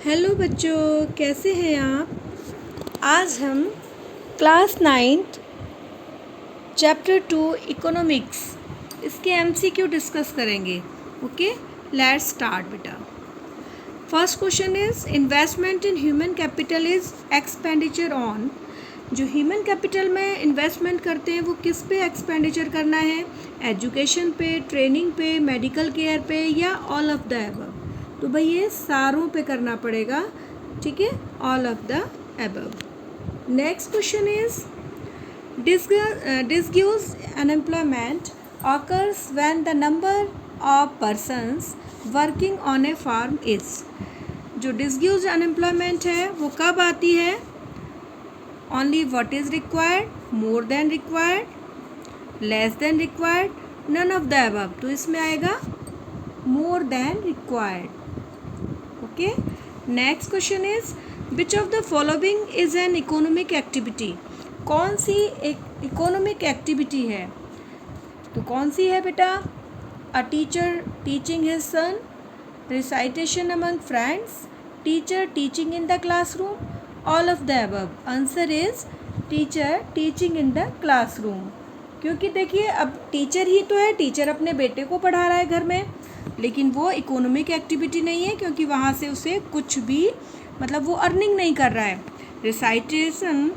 Hello बच्चों, कैसे हैं आप। आज हम क्लास 9th चैप्टर 2 इकोनॉमिक्स इसके एमसीक्यू डिस्कस करेंगे। ओके, लेट्स स्टार्ट बेटा। First question is investment in human capital is expenditure on. जो ह्यूमन कैपिटल में इन्वेस्टमेंट करते हैं वो किस पे एक्सपेंडिचर करना है? एजुकेशन पे, ट्रेनिंग पे, मेडिकल केयर पे या ऑल ऑफ द एबव? तो भाई ये सारों पे करना पड़ेगा, ठीक है, all of the above. Next question is disguised unemployment occurs when the number of persons working on a farm is। जो disguised unemployment है वो कब आती है? Only what is required, more than required, less than required, none of the above। तो इसमें आएगा more than required। Okay, next question is which of the following is an economic activity. कौन सी एक इकोनॉमिक एक्टिविटी है? तो कौन सी है बेटा? A teacher teaching his son, recitation among friends, teacher teaching in the classroom, all of the above. Answer is teacher teaching in the classroom. क्योंकि देखिए अब टीचर ही तो है, टीचर अपने बेटे को पढ़ा रहा है घर में, लेकिन वो इकोनॉमिक एक्टिविटी नहीं है क्योंकि वहाँ से उसे कुछ भी मतलब वो अर्निंग नहीं कर रहा है। रिसाइटेशन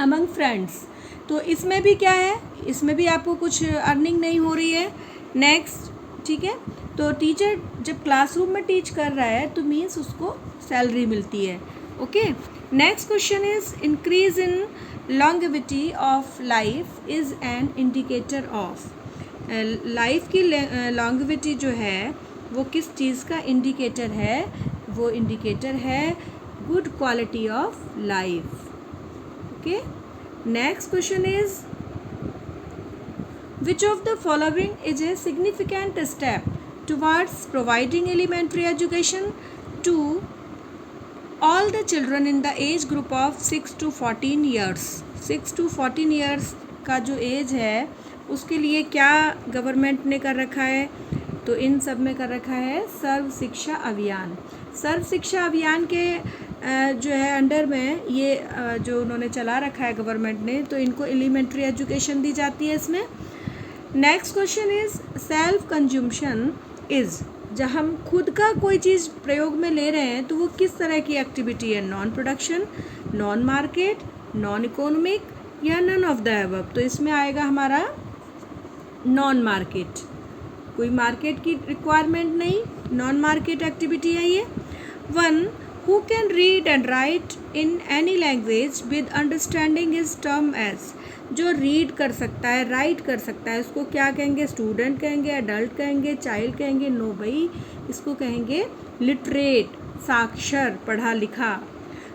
अमंग फ्रेंड्स, तो इसमें भी क्या है, इसमें भी आपको कुछ अर्निंग नहीं हो रही है। नेक्स्ट, ठीक है, तो टीचर जब क्लासरूम में टीच कर रहा है तो मीन्स उसको सैलरी मिलती है। Okay, next question is increase in longevity of life is an indicator of. Life की लॉन्गेविटी जो है वो किस चीज़ का इंडिकेटर है? वो इंडिकेटर है good quality of life. Okay, next question is which of the following is a significant step towards providing elementary education to all the children in the age group of 6 to 14 years. 6 to 14 years का जो as है उसके लिए क्या government ने कर रखा है? तो इन सब में कर रखा है सर्व शिक्षा अभियान। सर्व शिक्षा अभियान के जो है अंडर में ये जो उन्होंने चला रखा है गवर्नमेंट ने, तो इनको एलिमेंट्री एजुकेशन दी जाती है इसमें। Next question is self consumption is, जब हम खुद का कोई चीज़ प्रयोग में ले रहे हैं तो वो किस तरह की एक्टिविटी है? Non production, non market, non economic या नन ऑफ द अबव। तो इसमें आएगा हमारा नॉन मार्केट, कोई मार्केट की रिक्वायरमेंट नहीं, नॉन मार्केट एक्टिविटी है ये। One who can read and write in any language with understanding is term as. जो रीड कर सकता है, राइट कर सकता है, उसको क्या कहेंगे? स्टूडेंट कहेंगे, एडल्ट कहेंगे, चाइल्ड कहेंगे? नो भाई, इसको कहेंगे लिटरेट, साक्षर, पढ़ा लिखा।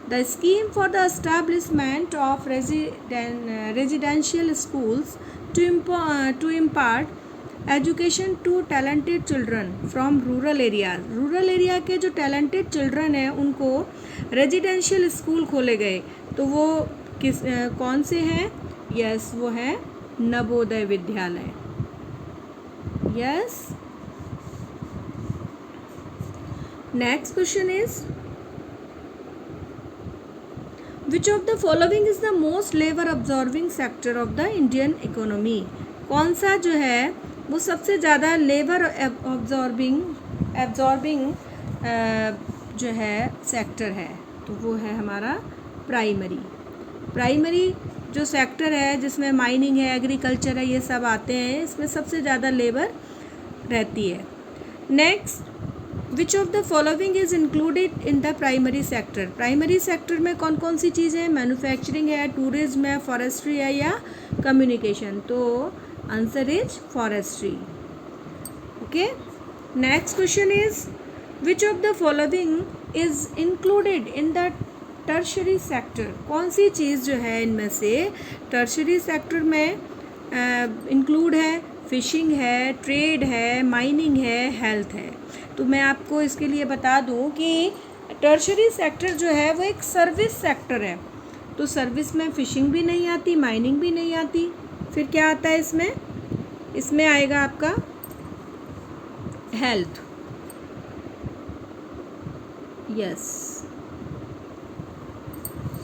The scheme for the establishment of residential schools to impart education to talented children from rural areas। Rural area के जो टैलेंटेड चिल्ड्रन हैं उनको रेजिडेंशियल स्कूल खोले गए, तो वो किस कौन से हैं? यस, वो है Navodaya Vidyalaya. Yes, next question is which of the following is the most labour absorbing sector of the Indian economy. कौन सा जो है वो सबसे ज़्यादा लेबर अब्जॉर्बिंग जो है सेक्टर है? तो वो है हमारा प्राइमरी। प्राइमरी जो सेक्टर है जिसमें माइनिंग है, एग्रीकल्चर है, ये सब आते हैं, इसमें सबसे ज़्यादा लेबर रहती है। Next, which of the following is included in the primary sector. Primary sector में कौन कौन सी चीज़ें हैं? मैन्युफैक्चरिंग है, टूरिज्म है, फॉरेस्ट्री है या कम्युनिकेशन? तो answer is forestry. Okay, next question is which of the following is included in the tertiary sector. कौन सी चीज़ जो है इनमें से टर्शरी सेक्टर में इंक्लूड है? फिशिंग है, ट्रेड है, माइनिंग है, हेल्थ है। तो मैं आपको इसके लिए बता दूं कि टर्शरी सेक्टर जो है वो एक सर्विस सेक्टर है, तो सर्विस में फिशिंग भी नहीं आती, माइनिंग भी नहीं आती, फिर क्या आता है इसमें? इसमें आएगा आपका health. Yes.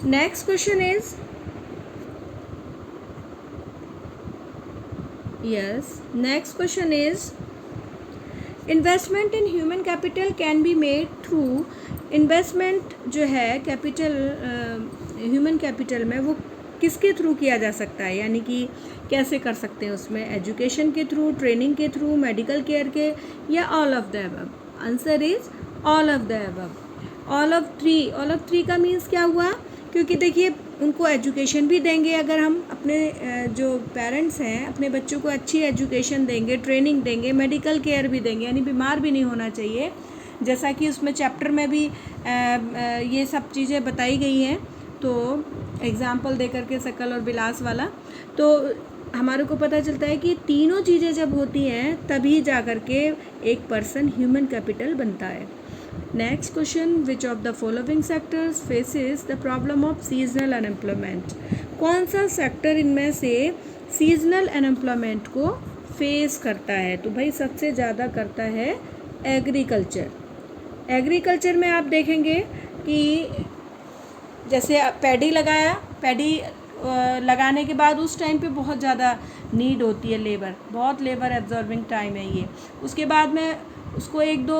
Next question is, yes, next question is, investment in human capital can be made through, investment जो है कैपिटल ह्यूमन कैपिटल में वो किसके थ्रू किया जा सकता है, यानी कि कैसे कर सकते हैं उसमें, एजुकेशन के थ्रू, ट्रेनिंग के थ्रू, मेडिकल केयर के, या all of the above? Answer is all of the above. All of three का मीन्स क्या हुआ, क्योंकि देखिए उनको एजुकेशन भी देंगे, अगर हम अपने जो पेरेंट्स हैं अपने बच्चों को अच्छी एजुकेशन देंगे, ट्रेनिंग देंगे, मेडिकल केयर भी देंगे, यानी बीमार भी नहीं होना चाहिए, जैसा कि उसमें चैप्टर में भी ये सब चीज़ें बताई गई हैं। तो एग्ज़ाम्पल दे करके सकल और बिलास वाला, तो हमारे को पता चलता है कि तीनों चीज़ें जब होती हैं तभी जा कर के एक पर्सन ह्यूमन कैपिटल बनता है। Next question, which of the following sectors faces the problem of seasonal unemployment? कौन सा सेक्टर इनमें से सीजनल अनएम्प्लॉयमेंट को फेस करता है? तो भाई सबसे ज़्यादा करता है एग्रीकल्चर। एग्रीकल्चर में आप देखेंगे कि जैसे पैडी लगाया, पैडी लगाने के बाद उस टाइम पे बहुत ज़्यादा नीड होती है लेबर, बहुत लेबर एब्जॉर्बिंग टाइम है ये। उसके बाद में उसको एक दो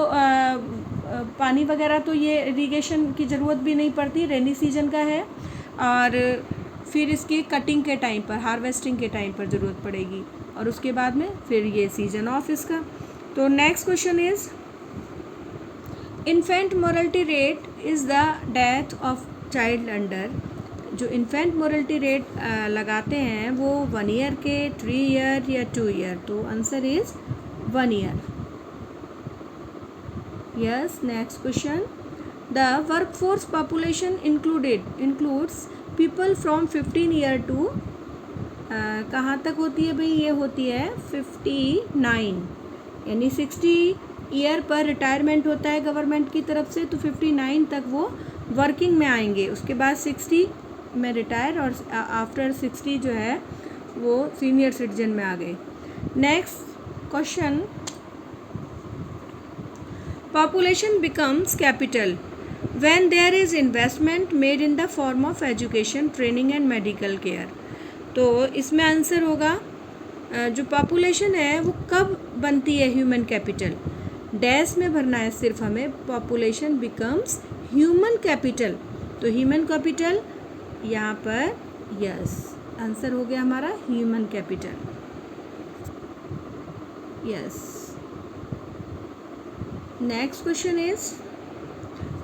पानी वगैरह तो ये इरिगेशन की ज़रूरत भी नहीं पड़ती, रेनी सीजन का है, और फिर इसकी कटिंग के टाइम पर, हार्वेस्टिंग के टाइम पर ज़रूरत पड़ेगी, और उसके बाद में फिर ये सीजन ऑफ इसका। तो next question is, infant morality rate is the death of child under. जो इन्फेंट मोरलिटी रेट लगाते हैं वो 1 ईयर के, 3 ईयर या 2 ईयर? तो answer is 1 year. Yes. Next question, the workforce population includes people from 15 year to, कहाँ तक होती है भाई? ये होती है 59, यानी 60 ईयर पर रिटायरमेंट होता है गवर्नमेंट की तरफ से, तो 59 तक वो वर्किंग में आएंगे, उसके बाद 60 में रिटायर, और आफ्टर 60 जो है वो सीनियर सिटीजन में आ गए। Next question, population becomes capital when there is investment made in the form of education, training and medical care. तो इसमें आंसर होगा, जो पॉपुलेशन है वो कब बनती है ह्यूमन कैपिटल? डैश में भरना है सिर्फ हमें, पॉपुलेशन बिकम्स ह्यूमन कैपिटल। तो ह्यूमन कैपिटल यहाँ पर, यस, आंसर हो गया हमारा human capital. Yes. Next question is,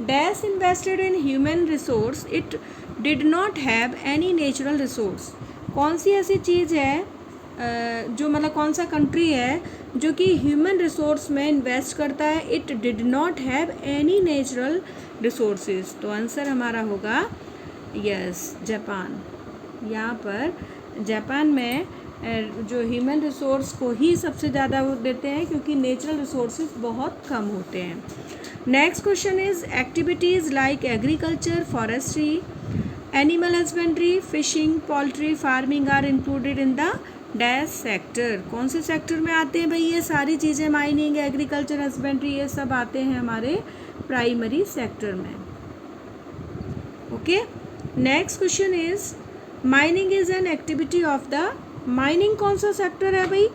dash invested in human resource, it did not have any natural resource. कौन सी ऐसी चीज़ है जो मतलब कौन सा कंट्री है जो कि ह्यूमन रिसोर्स में इन्वेस्ट करता है? It did not have any natural resources. तो आंसर हमारा होगा यस, जापान। यहाँ पर जापान में जो ह्यूमन रिसोर्स को ही सबसे ज़्यादा वो देते हैं, क्योंकि नेचुरल रिसोर्सेज बहुत कम होते हैं। Next question is, activities like agriculture, forestry, animal husbandry, fishing, poultry, farming are included in the dash sector. कौन से सेक्टर में आते हैं भाई ये सारी चीज़ें? माइनिंग, एग्रीकल्चर, हस्बेंड्री, ये सब आते हैं हमारे प्राइमरी सेक्टर में। Okay. Next question is, mining is an activity of the, mining कौन सा सेक्टर है भाई?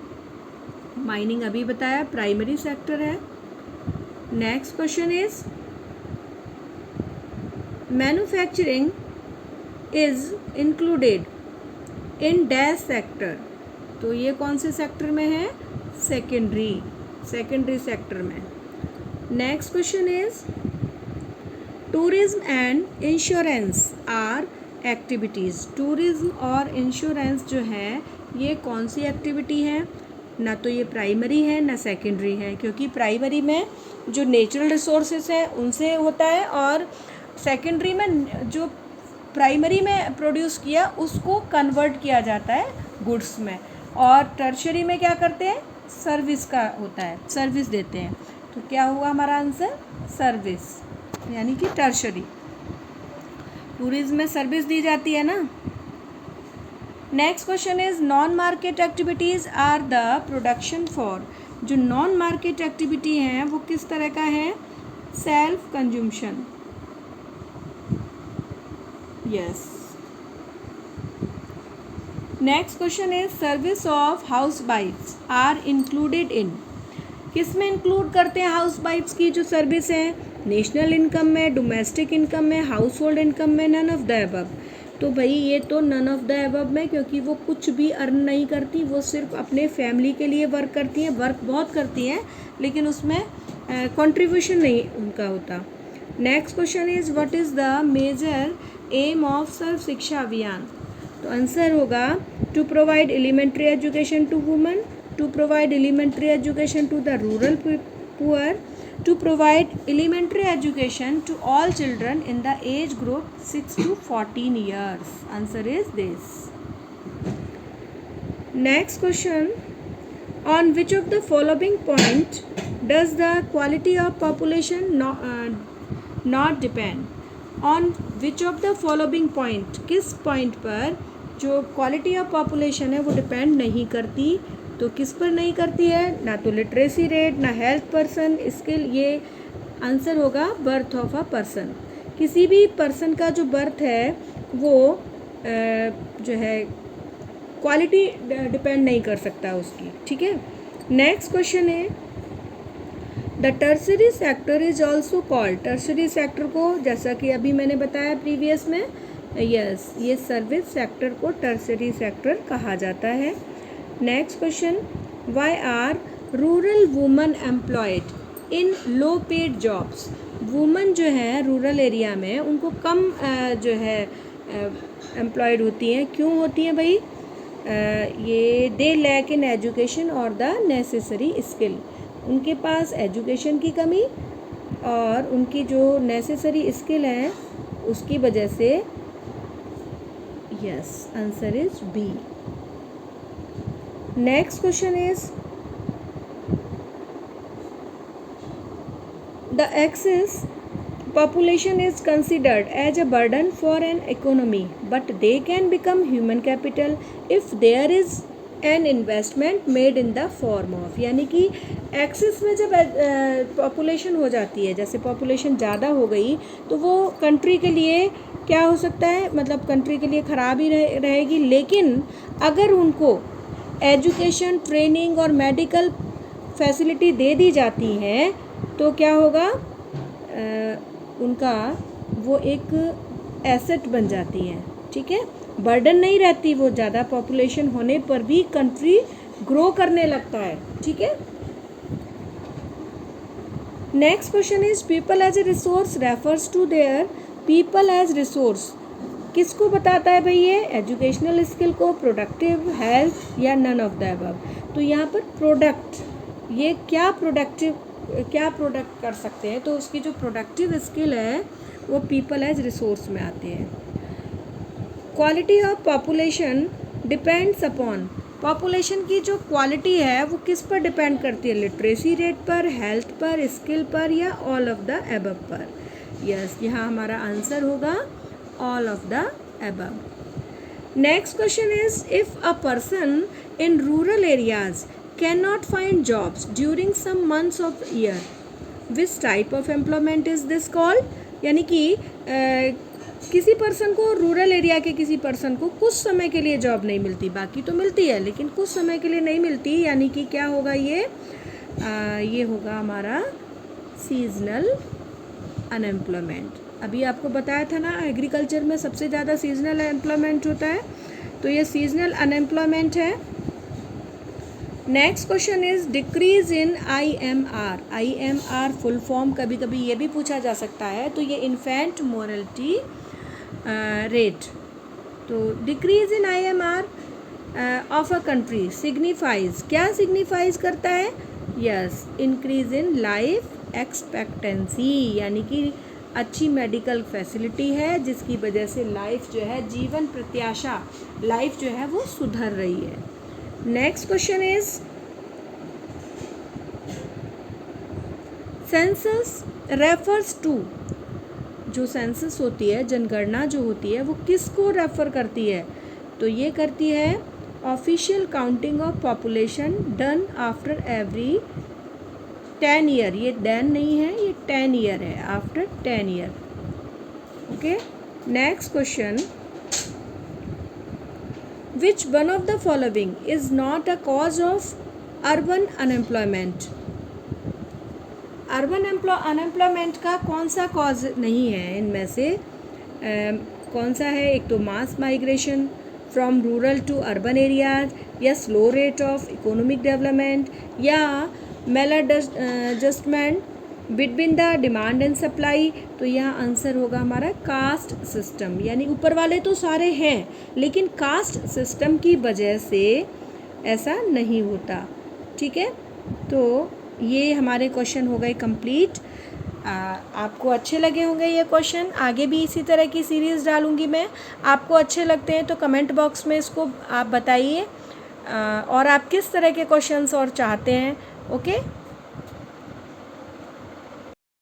माइनिंग अभी बताया प्राइमरी सेक्टर है। Next question is, manufacturing is included in dash sector. तो ये कौन से सेक्टर में है? सेकेंडरी सेक्टर में। Next question is, tourism and insurance are activities. Tourism और इंश्योरेंस जो है ये कौन सी एक्टिविटी है? ना तो ये प्राइमरी है ना सेकेंडरी है, क्योंकि प्राइमरी में जो नेचुरल रिसोर्सेज है उनसे होता है, और सेकेंडरी में जो प्राइमरी में प्रोड्यूस किया उसको कन्वर्ट किया जाता है गुड्स में, और टर्शरी में क्या करते हैं? सर्विस का होता है, सर्विस देते हैं। तो क्या हुआ हमारा आंसर? सर्विस, यानी कि टर्शरी। टूरिज्म में सर्विस दी जाती है ना। Next question is, non market activities are the production for. जो नॉन मार्केट एक्टिविटी हैं वो किस तरह का है? Self consumption. Yes. Next question is service of हाउस वाइफ्स आर इंक्लूडेड इन, किस में इंक्लूड करते हैं हाउस वाइफ्स की जो सर्विस है? नेशनल इनकम में, डोमेस्टिक इनकम में, हाउस होल्ड इनकम में, नन ऑफ द अबव। तो भाई ये तो नन ऑफ द अबव में, क्योंकि वो कुछ भी अर्न नहीं करती, वो सिर्फ अपने फैमिली के लिए वर्क करती हैं। वर्क बहुत करती हैं लेकिन उसमें कंट्रीब्यूशन नहीं उनका होता। Next question is what is the major aim of Sarva Shiksha Abhiyan? तो आंसर होगा to provide elementary education to women, to provide elementary education to the rural poor, to provide elementary education to all children in the age group 6 to 14 years. Answer is this. Next question, on which of the following point does the quality of population not depend? On which of the following point, किस point पर जो quality of population है वो depend नहीं करती? तो किस पर नहीं करती है? ना तो लिटरेसी रेट, ना हेल्थ पर्सन स्किल। ये आंसर होगा बर्थ ऑफ अ पर्सन। किसी भी पर्सन का जो बर्थ है वो जो है क्वालिटी डिपेंड नहीं कर सकता उसकी, ठीक है। नेक्स्ट क्वेश्चन है the tertiary sector is also called, tertiary sector को जैसा कि अभी मैंने बताया प्रीवियस में, यस ये सर्विस सेक्टर को टर्सरी सेक्टर कहा जाता है। Next question, why are rural woman employed in low paid jobs? Woman जो है रूरल एरिया में उनको कम जो है एम्प्लॉयड होती हैं। क्यों होती हैं भाई? ये दे लैक इन एजुकेशन और द नेसेसरी स्किल, उनके पास एजुकेशन की कमी और उनकी जो नेसेसरी स्किल है उसकी वजह से। Yes answer is B. Next question is the excess population is considered as a burden for an economy, but they can become human capital if there is an investment made in the form of, यानी कि access में जब population हो जाती है, जैसे population ज़्यादा हो गई तो वो कंट्री के लिए क्या हो सकता है, मतलब कंट्री के लिए ख़राब ही रहेगी। लेकिन अगर उनको एजुकेशन, ट्रेनिंग और मेडिकल फैसिलिटी दे दी जाती हैं तो क्या होगा, उनका वो एक एसेट बन जाती हैं, ठीक है। बर्डन नहीं रहती, वो ज़्यादा पॉपुलेशन होने पर भी कंट्री ग्रो करने लगता है, ठीक है। Next question is people as a resource refers to their, people as resource किसको बताता है भाई? ये एजुकेशनल स्किल को, प्रोडक्टिव, हेल्थ या नन ऑफ द अबव? तो यहाँ पर प्रोडक्ट, ये क्या प्रोडक्ट कर सकते हैं, तो उसकी जो प्रोडक्टिव स्किल है वो पीपल एज रिसोर्स में आते हैं। Quality of population depends upon, population की जो क्वालिटी है वो किस पर डिपेंड करती है? लिटरेसी रेट पर, हेल्थ पर, स्किल पर या ऑल ऑफ द अबव पर? यस यहाँ हमारा आंसर होगा all of the above. Next question is, if a person in rural areas cannot find jobs during some months of the year, which type of employment is this called? यानी कि किसी person को, rural area के किसी person को कुछ समय के लिए जॉब नहीं मिलती, बाकी तो मिलती है लेकिन कुछ समय के लिए नहीं मिलती, यानी कि क्या होगा ये होगा हमारा सीजनल अनएम्प्लॉयमेंट। अभी आपको बताया था ना एग्रीकल्चर में सबसे ज़्यादा सीजनल एम्प्लॉयमेंट होता है, तो ये सीजनल अनएम्प्लॉयमेंट है। Next question is decrease in IMR, IMR full form कभी कभी ये भी पूछा जा सकता है, तो ये इन्फेंट मोर्टेलिटी रेट। तो decrease in IMR of a country signifies, क्या सिग्निफाइज करता है? Yes increase in life expectancy, यानी कि अच्छी मेडिकल फैसिलिटी है जिसकी वजह से लाइफ जो है, जीवन प्रत्याशा लाइफ जो है वो सुधर रही है। Next question is census refers to, जो सेंसस होती है, जनगणना जो होती है वो किसको रेफर करती है? तो ये करती है official counting of population done after every 10 year, ये देन नहीं है, ये 10 ईयर है, after 10 year, okay. Next question, which one of the following is not a cause of urban unemployment? Urban unemployment का कौन सा कॉज नहीं है इनमें से? कौन सा है? एक तो mass migration from rural to urban areas, या slow rate of economic development, या maladjustment between the demand and supply. तो यहाँ आंसर होगा हमारा कास्ट सिस्टम, यानी ऊपर वाले तो सारे हैं लेकिन कास्ट सिस्टम की वजह से ऐसा नहीं होता। ठीक है, तो ये हमारे क्वेश्चन हो गए कंप्लीट। आपको अच्छे लगे होंगे ये क्वेश्चन। आगे भी इसी तरह की सीरीज़ डालूंगी मैं। आपको अच्छे लगते हैं तो कमेंट बॉक्स में इसको आप बताइए, और आप किस तरह के क्वेश्चंस और चाहते हैं। ओके।